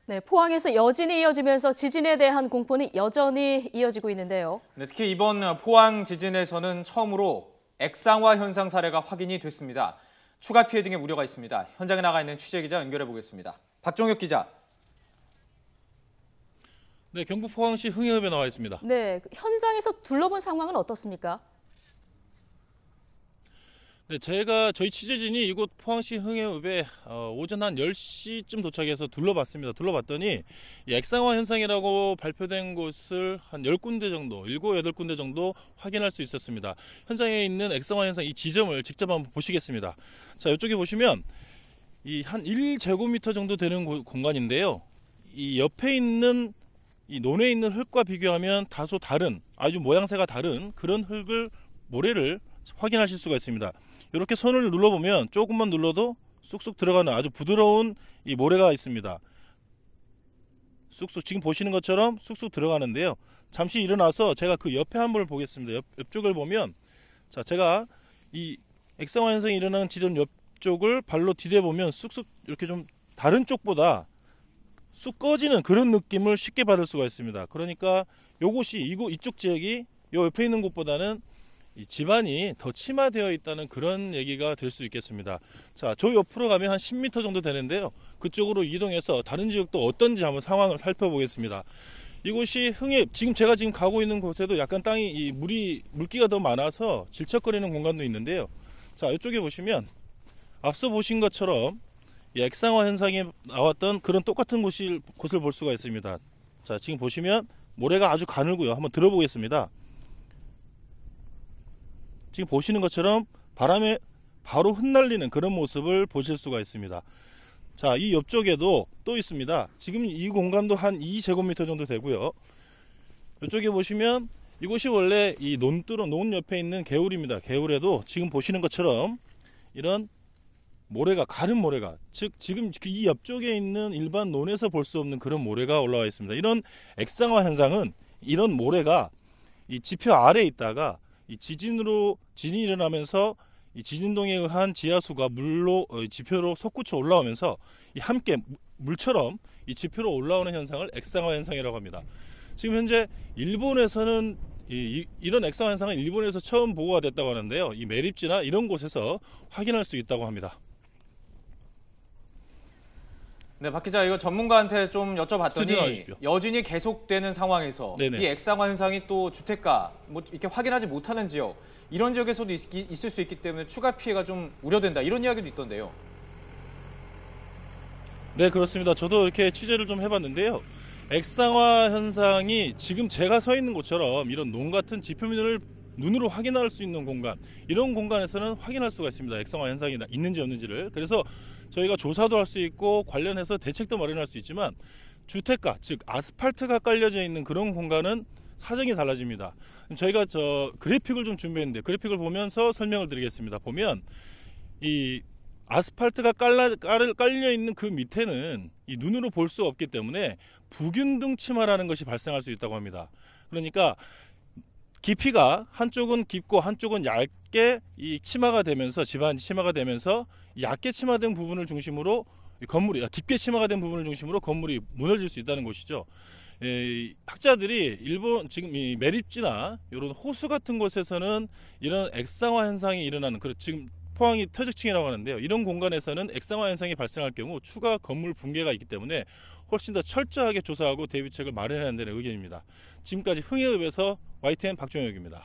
네, 포항에서 여진이 이어지면서 지진에 대한 공포는 여전히 이어지고 있는데요. 네, 특히 이번 포항 지진에서는 처음으로 액상화 현상 사례가 확인이 됐습니다. 추가 피해 등의 우려가 있습니다. 현장에 나가 있는 취재기자 연결해 보겠습니다. 박종혁 기자. 네, 경북 포항시 흥해읍에 나와 있습니다. 네, 현장에서 둘러본 상황은 어떻습니까? 네, 저희 취재진이 이곳 포항시 흥해읍에 오전 한 10시쯤 도착해서 둘러봤습니다. 둘러봤더니 이 액상화 현상이라고 발표된 곳을 한 10군데 정도, 7, 8군데 정도 확인할 수 있었습니다. 현장에 있는 액상화 현상 이 지점을 직접 한번 보시겠습니다. 자, 이쪽에 보시면 이 한 1제곱미터 정도 되는 공간인데요. 이 옆에 있는 이 논에 있는 흙과 비교하면 다소 다른, 아주 모양새가 다른 그런 모래를 확인하실 수가 있습니다. 이렇게 손을 눌러보면 조금만 눌러도 쑥쑥 들어가는 아주 부드러운 이 모래가 있습니다. 쑥쑥 지금 보시는 것처럼 쑥쑥 들어가는데요. 잠시 일어나서 제가 그 옆에 한번 보겠습니다. 옆쪽을 보면, 자, 제가 이 액상화 현상이 일어나는 지점 옆쪽을 발로 디뎌보면 쑥쑥 이렇게 좀 다른 쪽보다 쑥 꺼지는 그런 느낌을 쉽게 받을 수가 있습니다. 그러니까 이쪽 지역이 요 옆에 있는 곳보다는 이 집안이 더 침하되어 있다는 그런 얘기가 될 수 있겠습니다. 자, 저 옆으로 가면 한 10m 정도 되는데요. 그쪽으로 이동해서 다른 지역도 어떤지 한번 상황을 살펴보겠습니다. 이곳이 제가 지금 가고 있는 곳에도 약간 땅이 물기가 더 많아서 질척거리는 공간도 있는데요. 자, 이쪽에 보시면 앞서 보신 것처럼 이 액상화 현상이 나왔던 그런 똑같은 곳을 볼 수가 있습니다. 자, 지금 보시면 모래가 아주 가늘고요. 한번 들어보겠습니다. 지금 보시는 것처럼 바람에 바로 흩날리는 그런 모습을 보실 수가 있습니다. 자, 이 옆쪽에도 또 있습니다. 지금 이 공간도 한 2제곱미터 정도 되고요. 이쪽에 보시면 이곳이 원래 이 논 옆에 있는 개울입니다. 개울에도 지금 보시는 것처럼 이런 가른 모래가, 즉 지금 이 옆쪽에 있는 일반 논에서 볼 수 없는 그런 모래가 올라와 있습니다. 이런 액상화 현상은 이런 모래가 이 지표 아래에 있다가 이 지진이 일어나면서 이 지진동에 의한 지하수가 지표로 솟구쳐 올라오면서 함께 물처럼 이 지표로 올라오는 현상을 액상화 현상이라고 합니다. 지금 현재 일본에서는 이런 액상화 현상은 일본에서 처음 보고가 됐다고 하는데요. 이 매립지나 이런 곳에서 확인할 수 있다고 합니다. 네, 박 기자, 이거 전문가한테 좀 여쭤봤더니 여진이 계속되는 상황에서 네네. 이 액상화 현상이 또 주택가 이렇게 확인하지 못하는 지역, 이런 지역에서도 있을 수 있기 때문에 추가 피해가 좀 우려된다, 이런 이야기도 있던데요. 네, 그렇습니다. 저도 이렇게 취재를 좀 해봤는데요. 액상화 현상이 지금 제가 서 있는 곳처럼 이런 논 같은 지표면을 눈으로 확인할 수 있는 공간, 이런 공간에서는 확인할 수가 있습니다. 액상화 현상이 있는지 없는지를. 그래서 저희가 조사도 할 수 있고 관련해서 대책도 마련할 수 있지만 주택가, 즉 아스팔트가 깔려져 있는 그런 공간은 사정이 달라집니다. 저희가 그래픽을 좀 준비했는데 그래픽을 보면서 설명을 드리겠습니다. 보면 이 아스팔트가 깔려 있는 그 밑에는 이 눈으로 볼 수 없기 때문에 부균등 침하라는 것이 발생할 수 있다고 합니다. 그러니까 깊이가 한쪽은 깊고 한쪽은 얇게 침하가 되면서, 집안이 침하가 되면서 얇게 침하된 부분을 중심으로 깊게 침하가 된 부분을 중심으로 건물이 무너질 수 있다는 것이죠. 학자들이 지금 이 매립지나 이런 호수 같은 곳에서는 이런 액상화 현상이 일어나는, 지금 포항이 퇴적층이라고 하는데요. 이런 공간에서는 액상화 현상이 발생할 경우 추가 건물 붕괴가 있기 때문에 훨씬 더 철저하게 조사하고 대비책을 마련해야 한다는 의견입니다. 지금까지 흥해읍에서 YTN 박종혁입니다.